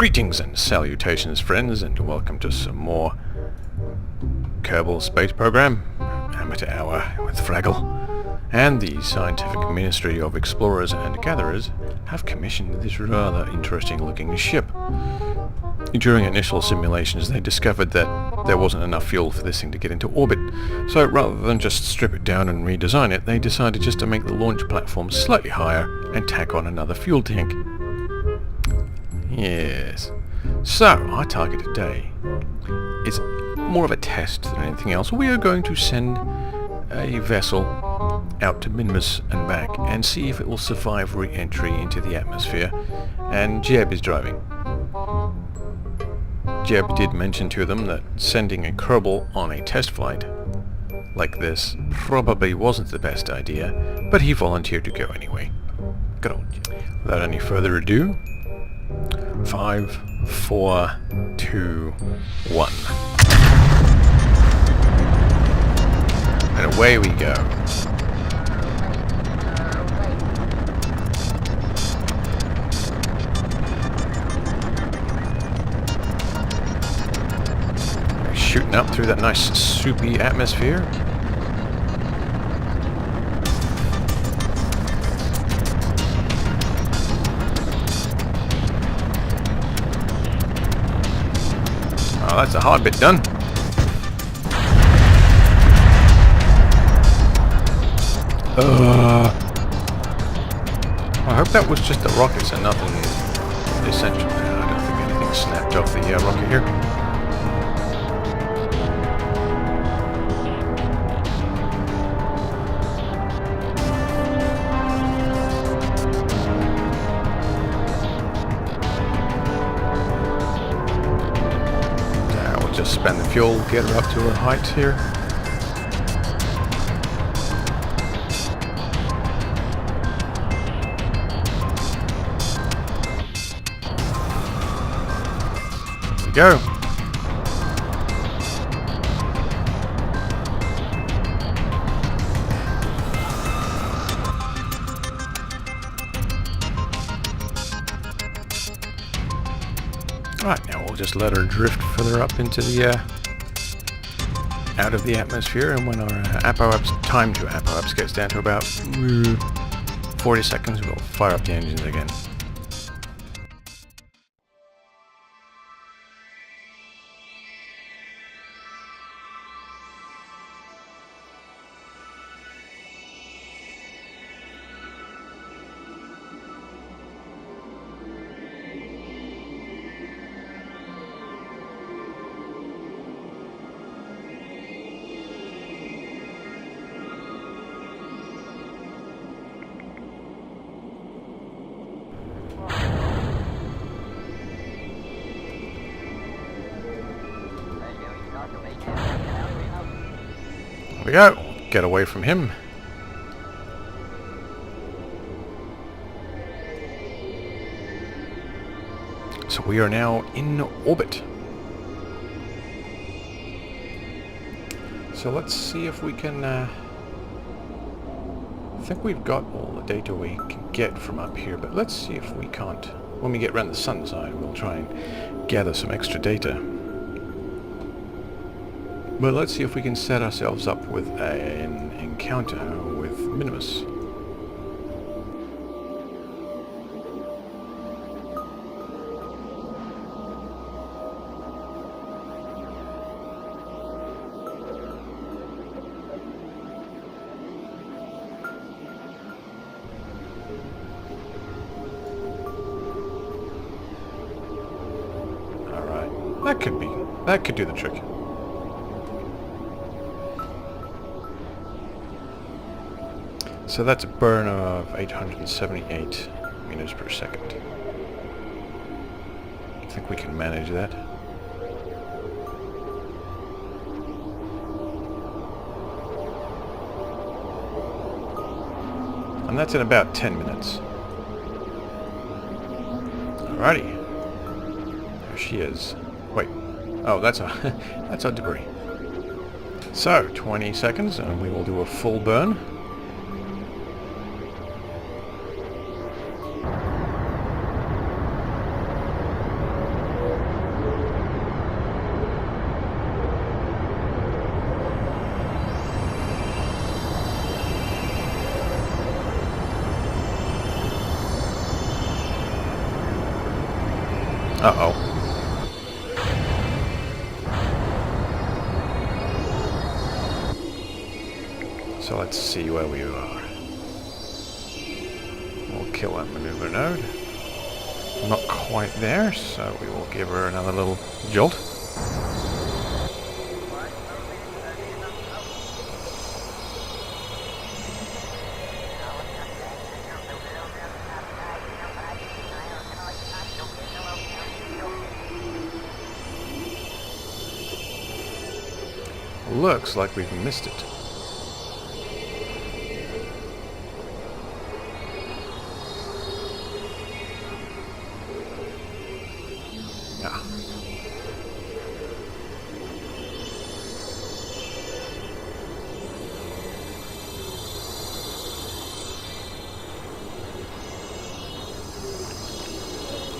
Greetings and salutations, friends, and welcome to some more Kerbal space program, Amateur Hour with Fraggle. And the Scientific Ministry of Explorers and Gatherers have commissioned this rather interesting looking ship. During initial simulations they discovered that there wasn't enough fuel for this thing to get into orbit, so rather than just strip it down and redesign it, they decided just to make the launch platform slightly higher and tack on another fuel tank. Yes. So, our target today is more of a test than anything else. We are going to send a vessel out to Minmus and back and see if it will survive re-entry into the atmosphere, and Jeb is driving. Jeb did mention to them that sending a Kerbal on a test flight like this probably wasn't the best idea, but he volunteered to go anyway. Good old Jeb. Without any further ado, 5, 4, 2, 1. And away we go. Shooting up through that nice soupy atmosphere. Oh, that's a hard bit done. I hope that was just the rockets and nothing essential. No, I don't think anything snapped off the rocket here. We'll just spend the fuel, get her up to her height here. Go. Right, now we'll just let her drift further up into the out of the atmosphere, and when our apoapse time to apoapse gets down to about 40 seconds, we'll fire up the engines again. There we go. Get away from him. So we are now in orbit. So let's see if we can... I think we've got all the data we can get from up here, but let's see if we can't... When we get around the sun side, we'll try and gather some extra data. But let's see if we can set ourselves up with an encounter with Minmus. Alright, that could do the trick. So that's a burn of 878 meters per second. I think we can manage that. And that's in about 10 minutes. Alrighty. There she is. Wait. Oh, that's our debris. So, 20 seconds and we will do a full burn. So let's see where we are. We'll kill that maneuver node. Not quite there, so we will give her another little jolt. Looks like we've missed it. Ah.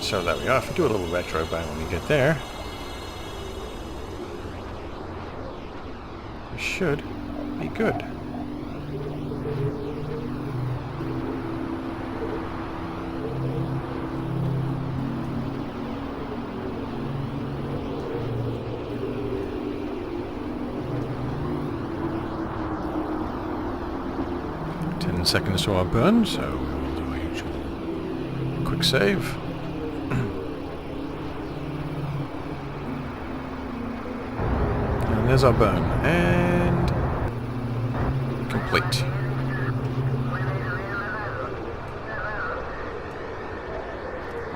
So there we are. If we do a little retro bang when we get there, we should be good. Seconds to our burn, so we'll do a usual quick save. And there's our burn, and complete.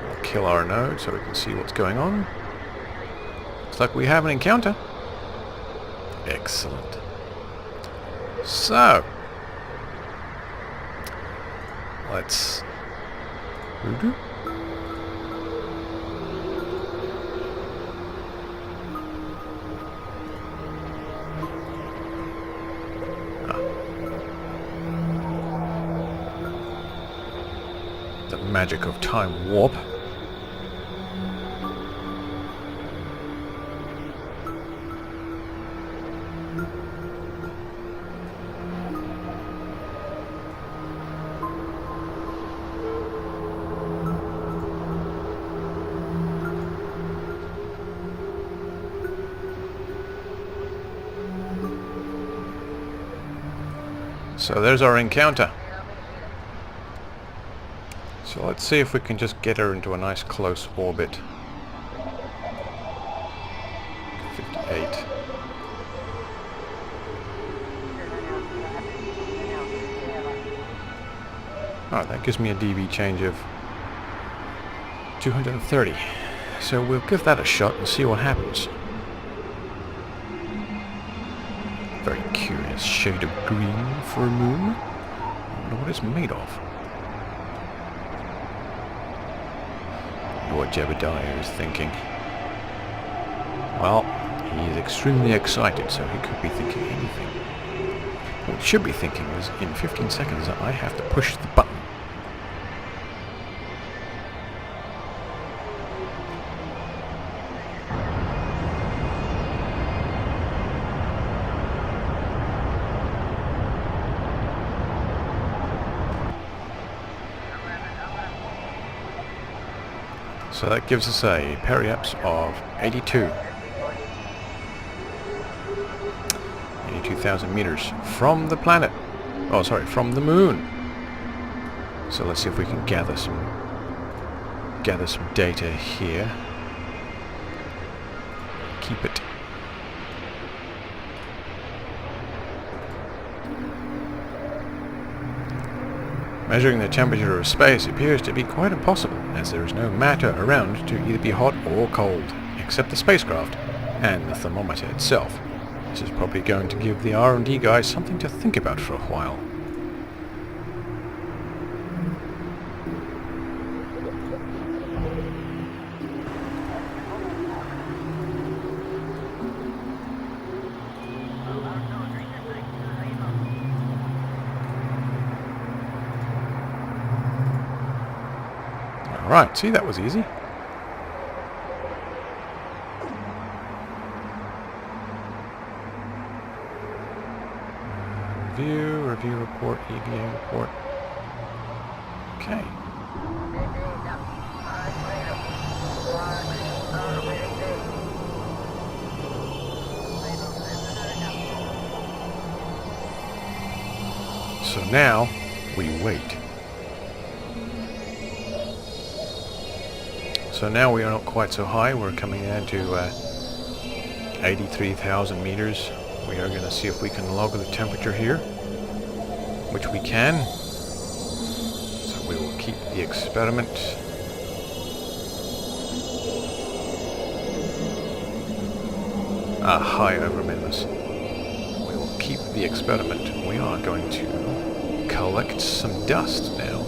We'll kill our node so we can see what's going on. Looks like we have an encounter. Excellent. So let's the magic of time warp. So there's our encounter. So let's see if we can just get her into a nice close orbit. 58. Alright, that gives me a DV change of 230. So we'll give that a shot and see what happens. Very curious shade of green for a moon. I wonder what it's made of. What Jebediah is thinking. Well, he is extremely excited, so he could be thinking anything. What he should be thinking is, in 15 seconds, I have to push the button. So that gives us a periaps of 82,000 meters from the planet. Oh, sorry, from the moon. So let's see if we can gather some data here. Keep it. Measuring the temperature of space appears to be quite impossible, as there is no matter around to either be hot or cold, except the spacecraft and the thermometer itself. This is probably going to give the R&D guys something to think about for a while. Right, see, that was easy. Review report, EVA report. Okay. So now we wait. So now we are not quite so high. We're coming down to 83,000 meters. We are going to see if we can log the temperature here, which we can. So we will keep the experiment. High over Minmus. We will keep the experiment. We are going to collect some dust now.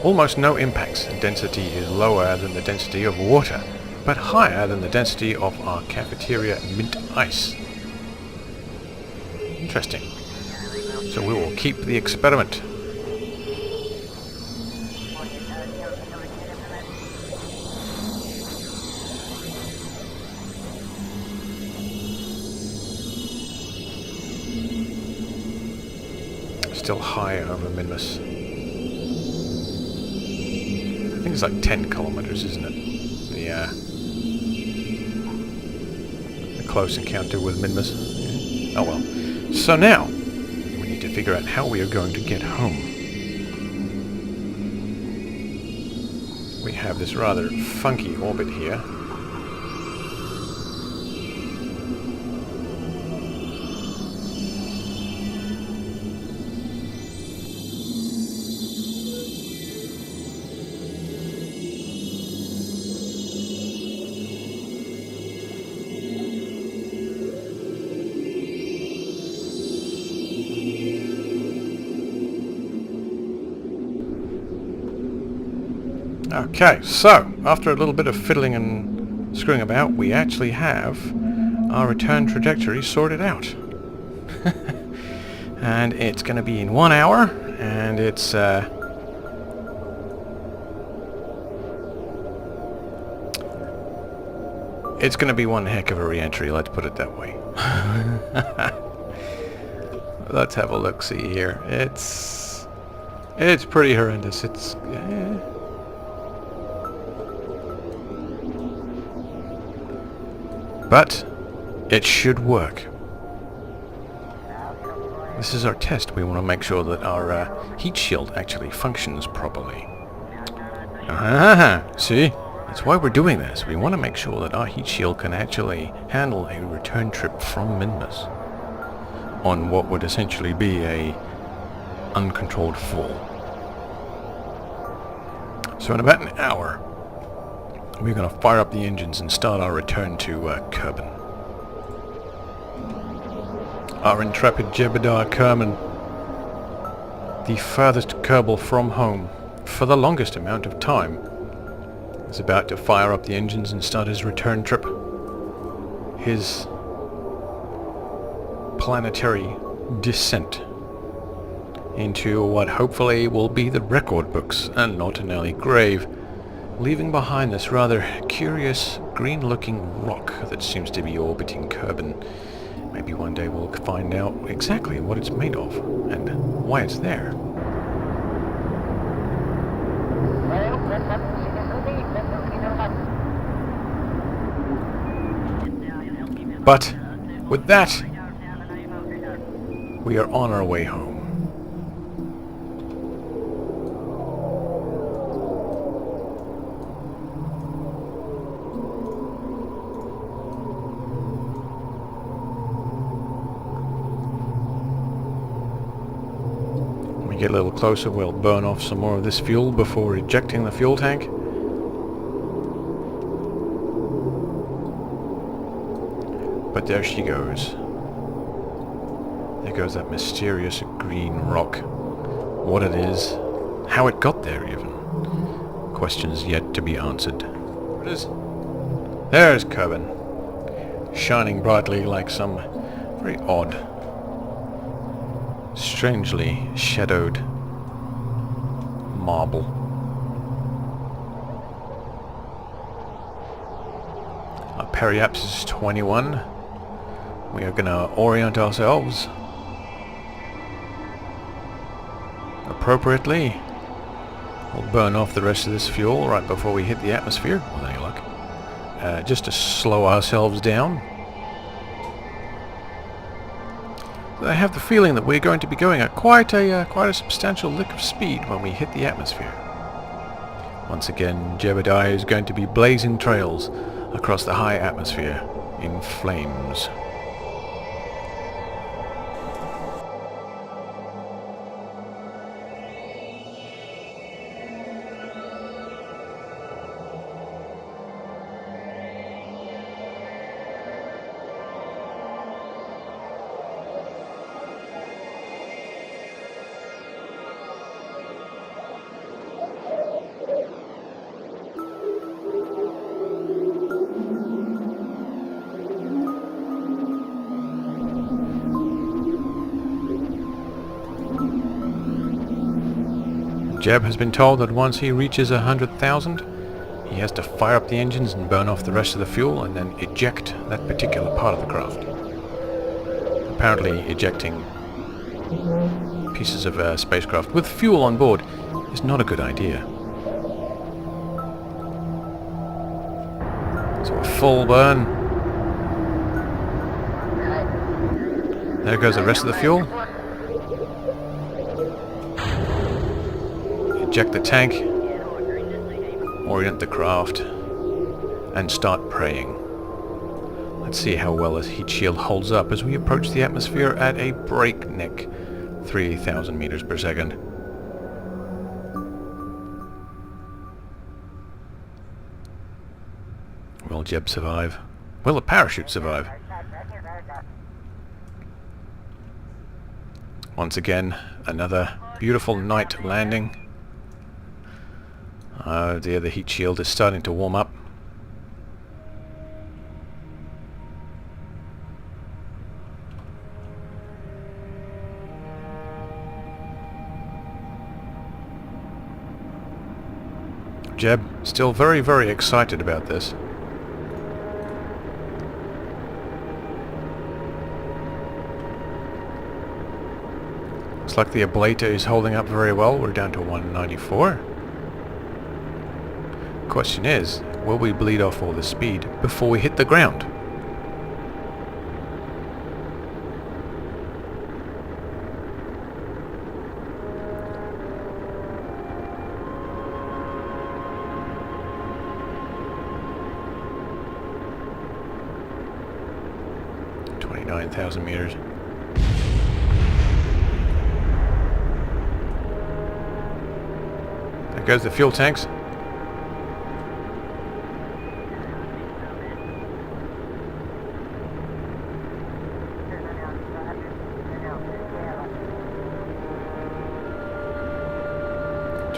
Almost no impacts. Density is lower than the density of water, but higher than the density of our cafeteria mint ice. Interesting. So we will keep the experiment. Still high over Minmus. I think it's like 10 kilometers, isn't it? The close encounter with Minmus. Yeah. Oh well. So now, we need to figure out how we are going to get home. We have this rather funky orbit here. Okay, so after a little bit of fiddling and screwing about, we actually have our return trajectory sorted out. And it's going to be in 1 hour, and it's going to be one heck of a re-entry, let's put it that way. Let's have a look-see here. It's pretty horrendous. It's but it should work. This is our test. We want to make sure that our heat shield actually functions properly. See? That's why we're doing this. We want to make sure that our heat shield can actually handle a return trip from Minmus on what would essentially be a uncontrolled fall. So in about an hour, we're going to fire up the engines and start our return to Kerbal. Our intrepid Jebediah Kerman, the furthest Kerbal from home for the longest amount of time, is about to fire up the engines and start his return trip. His planetary descent into what hopefully will be the record books and not an early grave, leaving behind this rather curious green-looking rock that seems to be orbiting Kerbal. Maybe one day we'll find out exactly what it's made of and why it's there. But with that, we are on our way home. Get a little closer, we'll burn off some more of this fuel before ejecting the fuel tank. But there she goes. There goes that mysterious green rock. What it is, how it got there even. Questions yet to be answered. There it is. There's Kerbal, shining brightly like some very odd, strangely shadowed marble. Our periapsis is 21. We are going to orient ourselves appropriately. We'll burn off the rest of this fuel right before we hit the atmosphere, with any luck, just to slow ourselves down. But I have the feeling that we're going to be going at quite a substantial lick of speed when we hit the atmosphere. Once again, Jebediah is going to be blazing trails across the high atmosphere in flames. Jeb has been told that once he reaches 100,000, he has to fire up the engines and burn off the rest of the fuel and then eject that particular part of the craft. Apparently ejecting pieces of spacecraft with fuel on board is not a good idea. So a full burn. There goes the rest of the fuel. Eject the tank, orient the craft, and start praying. Let's see how well this heat shield holds up as we approach the atmosphere at a breakneck 3,000 meters per second. Will Jeb survive? Will the parachute survive? Once again, another beautiful night landing. Oh dear, the heat shield is starting to warm up. Jeb, still very, very excited about this. Looks like the ablator is holding up very well. We're down to 194. Question is, will we bleed off all the speed before we hit the ground? $29,000 meters. There goes the fuel tanks.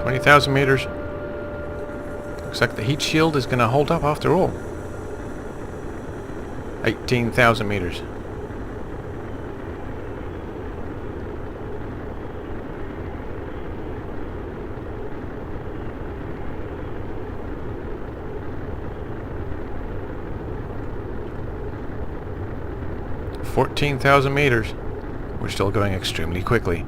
$20,000 meters. Looks like the heat shield is going to hold up after all. 18,000 meters. $14,000 meters. We're still going extremely quickly.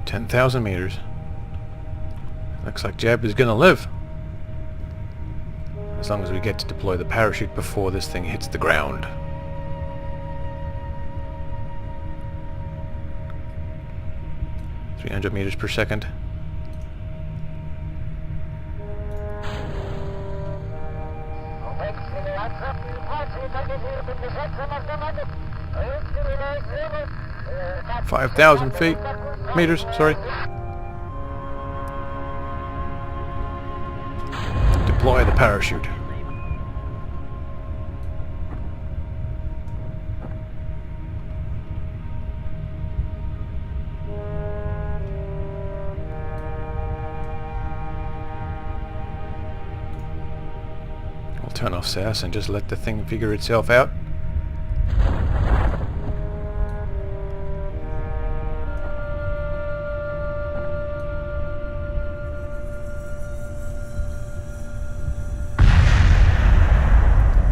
$10,000 meters. Looks like Jeb is gonna live. As long as we get to deploy the parachute before this thing hits the ground. $300 meters per second. meters, sorry. Deploy the parachute. We'll turn off SAS and just let the thing figure itself out.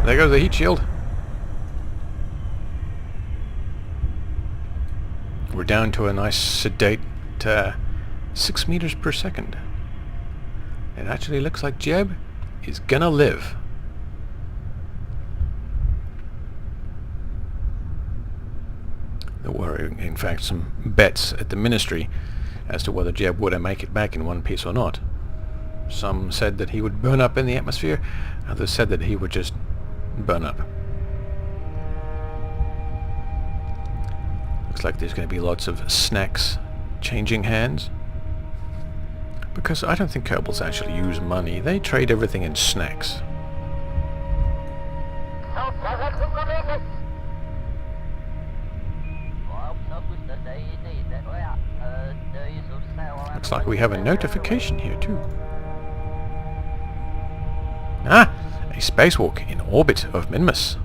There goes the heat shield. We're down to a nice sedate 6 meters per second. It actually looks like Jeb is gonna live. There were, in fact, some bets at the Ministry as to whether Jeb would make it back in one piece or not. Some said that he would burn up in the atmosphere, others said that he would just burn up. Looks like there's going to be lots of snacks changing hands. Because I don't think Kerbals actually use money, they trade everything in snacks. Looks like we have a notification here too. Ah! A spacewalk in orbit of Minmus.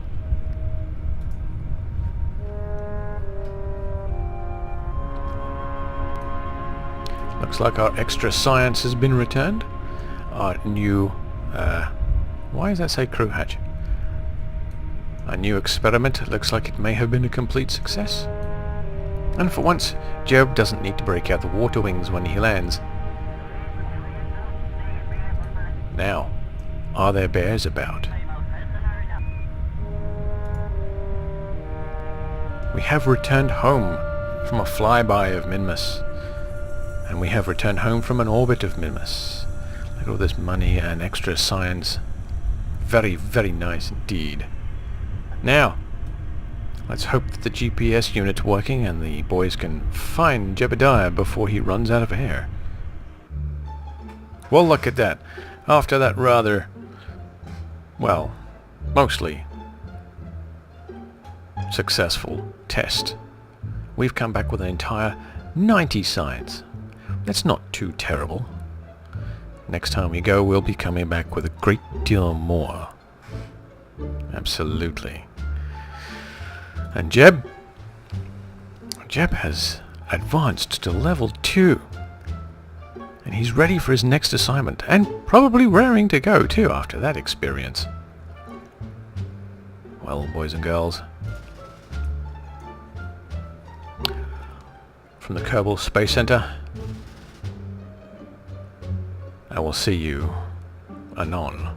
Looks like our extra science has been returned. Our new... why does that say crew hatch? Our new experiment looks like it may have been a complete success. And for once, Jeb doesn't need to break out the water wings when he lands. Now, are there bears about? We have returned home from a flyby of Minmus. And we have returned home from an orbit of Minmus. Look at all this money and extra science. Very, very nice indeed. Now, let's hope that the GPS unit's working and the boys can find Jebediah before he runs out of air. Well, look at that. After that rather, well, mostly successful test, we've come back with an entire 90 science. That's not too terrible. Next time we go, we'll be coming back with a great deal more. Absolutely. And Jeb has advanced to level 2. And he's ready for his next assignment, and probably raring to go too after that experience. Well, boys and girls, from the Kerbal Space Center, I will see you anon.